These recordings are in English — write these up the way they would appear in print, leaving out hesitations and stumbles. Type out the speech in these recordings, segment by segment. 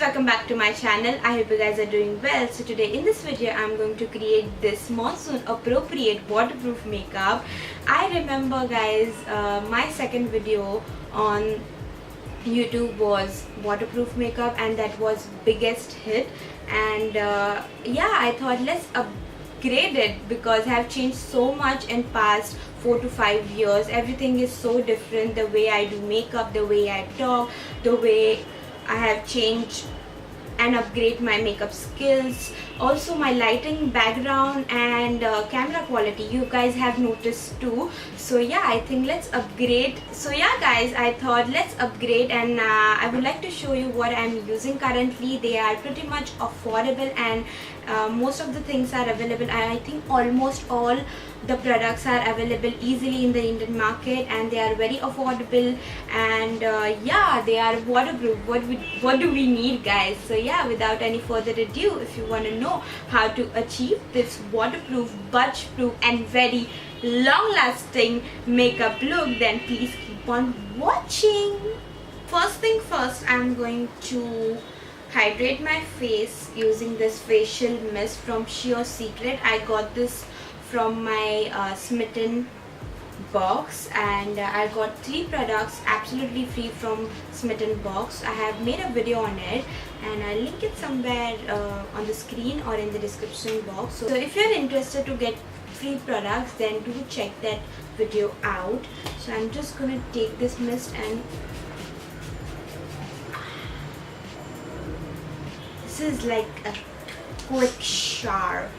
welcome back to my channel. I hope you guys are doing well. So today in this video I'm going to create this monsoon appropriate waterproof makeup. I remember guys, my second video on YouTube was waterproof makeup and that was biggest hit, and yeah, I thought let's upgrade it because I have changed so much in past 4 to 5 years. Everything is so different, the way I do makeup, the way I talk, the way I have changed and upgrade my makeup skills, also my lighting, background and camera quality you guys have noticed too. So yeah, I think let's upgrade. So yeah guys, I thought let's upgrade, and I would like to show you what I'm using currently. They are pretty much affordable and most of the things are available, and I think almost all the products are available easily in the Indian market, and they are very affordable, and yeah, they are waterproof. What do we need guys? So yeah, without any further ado, if you want to know how to achieve this waterproof, budge proof and very long lasting makeup look, then please keep on watching. First thing first, I'm going to hydrate my face using this facial mist from Sheer Secret. I got this from my Smitten box, and I got 3 products absolutely free from Smitten box. I have made a video on it and I'll link it somewhere on the screen or in the description box. So if you're interested to get free products, then do check that video out. So I'm just gonna take this mist, and this is like a quick shower.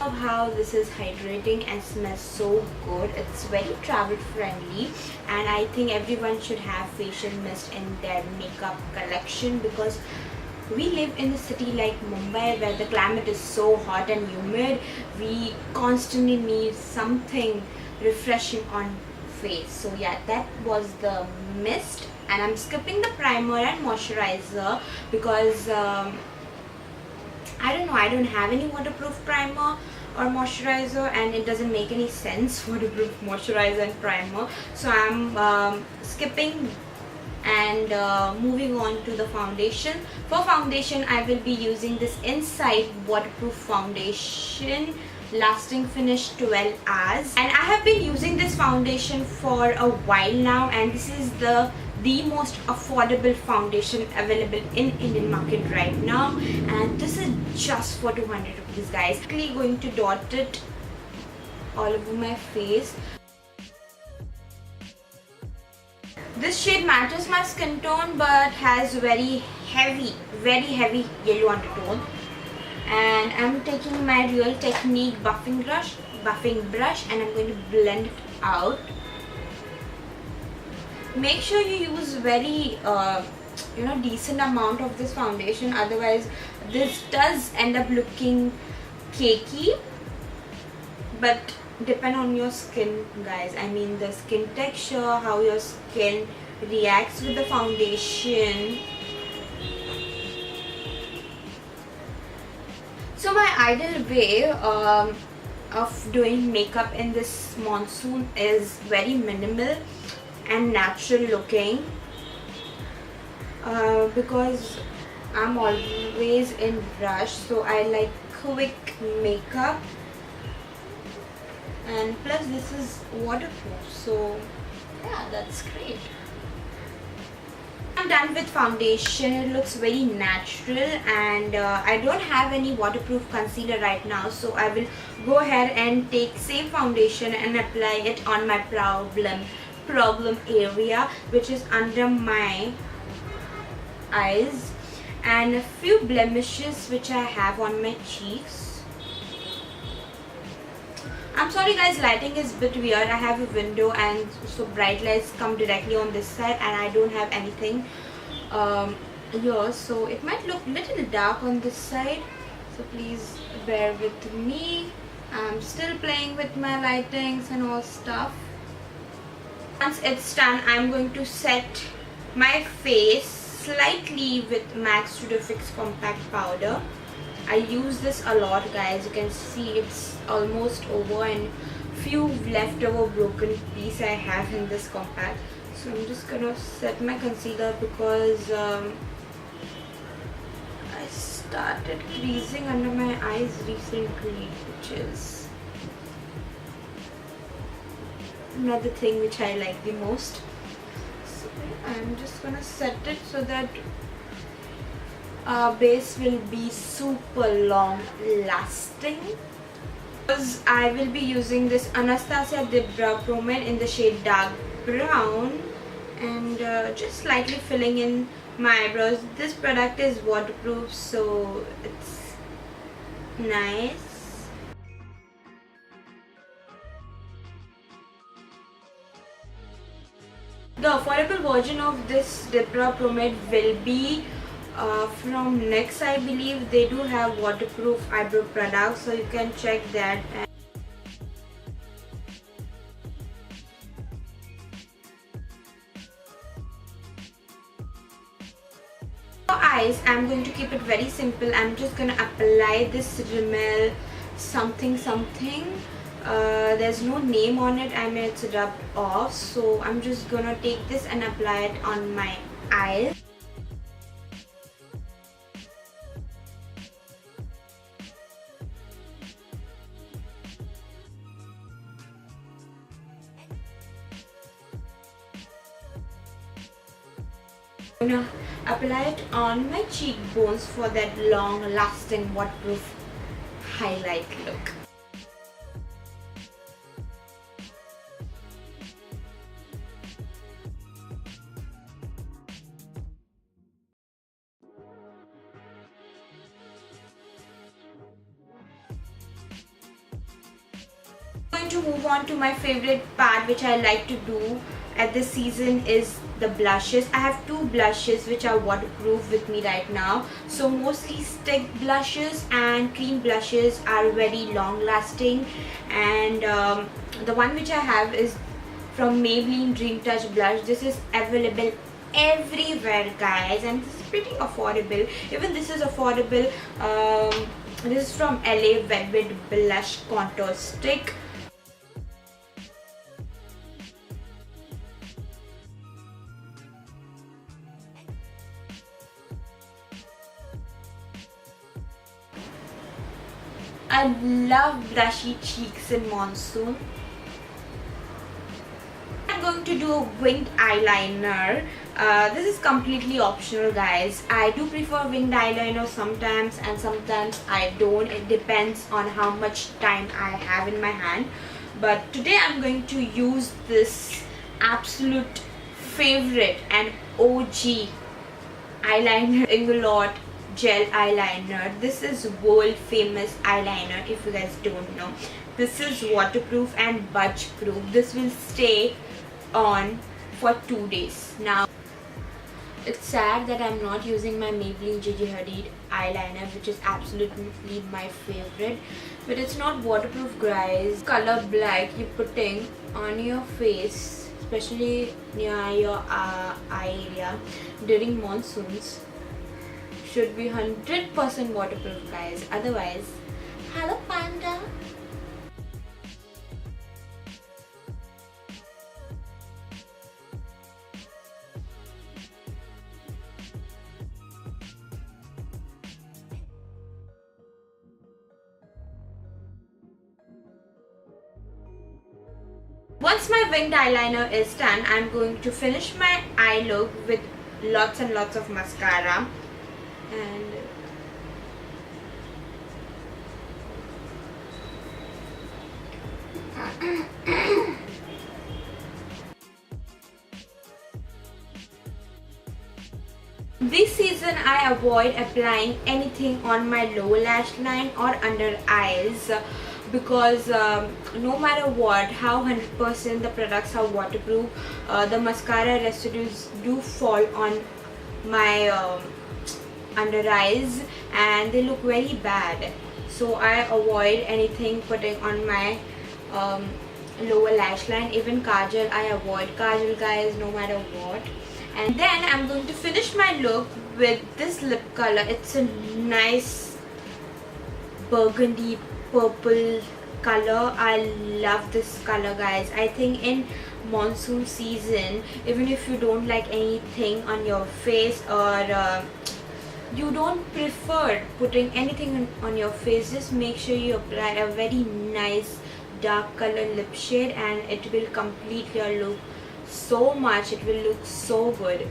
Of how this is hydrating and smells so good. It's very travel friendly, and I think everyone should have facial mist in their makeup collection, because we live in a city like Mumbai where the climate is so hot and humid. We constantly need something refreshing on face. So yeah, that was the mist, and I'm skipping the primer and moisturizer because I don't know, I don't have any waterproof primer or moisturizer, and it doesn't make any sense, waterproof moisturizer and primer. So I'm skipping and moving on to the foundation. For foundation, I will be using this Inside waterproof foundation, lasting finish 12 hours, and I have been using this foundation for a while now, and this is the most affordable foundation available in Indian market right now, and this is just for 200 rupees guys. I'm actually going to dot it all over my face. This shade matches my skin tone but has very heavy yellow undertone, and I'm taking my Real Technique buffing brush and I'm going to blend it out. Make sure you use very decent amount of this foundation, otherwise this does end up looking cakey. But depend on your skin guys, I mean the skin texture, how your skin reacts with the foundation. So my ideal way of doing makeup in this monsoon is very minimal and natural looking, because I'm always in rush, so I like quick makeup, and plus this is waterproof, so yeah, that's great. I'm done with foundation. It looks very natural, and I don't have any waterproof concealer right now, so I will go ahead and take same foundation and apply it on my problem area, which is under my eyes, and a few blemishes which I have on my cheeks. I'm sorry guys, lighting is a bit weird. I have a window, and so bright lights come directly on this side, and I don't have anything here, so it might look little dark on this side, so please bear with me. I'm still playing with my lightings and all stuff. Once it's done, I'm going to set my face slightly with MAC Studio Fix Compact Powder. I use this a lot guys. You can see it's almost over, and few leftover broken piece I have in this compact. So I'm just gonna set my concealer because started creasing under my eyes recently, which is another thing which I like the most. So I'm just gonna set it so that our base will be super long lasting. Because I will be using this Anastasia dipbrow promade in the shade dark brown, and just slightly filling in my eyebrows. This product is waterproof, so it's nice. The affordable version of this dipbrow promade will be from NYX, I believe. They do have waterproof eyebrow products, so you can check that. For eyes, I'm going to keep it very simple. I'm just gonna apply this rimmel something. There's no name on it. I mean, it's rubbed off, so I'm just gonna take this and apply it on my eyes. I'm gonna apply it on my cheekbones for that long lasting waterproof highlight look. I'm going to move on to my favorite part, which I like to do at this season, is the blushes. I have two blushes which are waterproof with me right now. So mostly stick blushes and cream blushes are very long lasting, and the one which I have is from Maybelline Dream Touch blush. This is available everywhere, guys, and this is pretty affordable. Even this is affordable. This is from LA Velvet Blush Contour Stick. I love blushy cheeks in monsoon. I'm going to do a winged eyeliner. This is completely optional, guys. I do prefer winged eyeliner sometimes, and sometimes I don't. It depends on how much time I have in my hand. But today I'm going to use this absolute favorite and OG eyeliner, inglot gel eyeliner. This is world famous eyeliner, if you guys don't know. This is waterproof and budge proof. This will stay on for 2 days. Now it's sad that I'm not using my Maybelline Gigi Hadid eyeliner, which is absolutely my favorite, but it's not waterproof, guys. Color black you're putting on your face, especially near your eye area during monsoons, should be 100% waterproof, guys. Otherwise, hello panda. Once my winged eyeliner is done, I'm going to finish my eye look with lots and lots of mascara. And this season I avoid applying anything on my lower lash line or under eyes, because no matter what, how 100% the products are waterproof, the mascara residues do fall on my under eyes and they look very bad. So I avoid anything putting on my lower lash line. Even kajal, I avoid kajal, guys, no matter what. And then I'm going to finish my look with this lip color. It's a nice burgundy purple color. I love this color, guys. I think in monsoon season, even if you don't like anything on your face or you don't prefer putting anything on your face, just make sure you apply a very nice dark color lip shade and it will complete your look so much. It will look so good.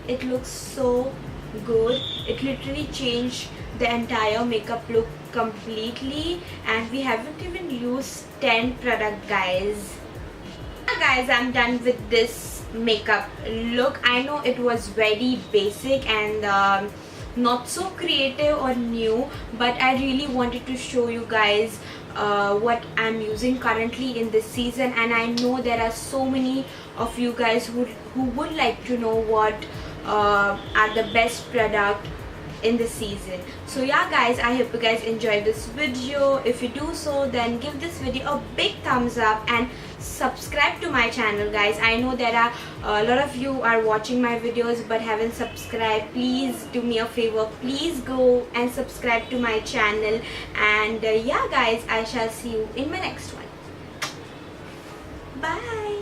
It looks so good. It literally changed the entire makeup look completely, and we haven't even used 10 product, guys. Guys, I'm done with this makeup look. I know it was very basic and not so creative or new, but I really wanted to show you guys what I'm using currently in this season, and I know there are so many of you guys who would like to know what are the best product in the season. So yeah guys, I hope you guys enjoyed this video. If you do so, then give this video a big thumbs up and subscribe to my channel, guys. I know there are a lot of you are watching my videos but haven't subscribed. Please do me a favor, please go and subscribe to my channel. And yeah guys, I shall see you in my next one. Bye.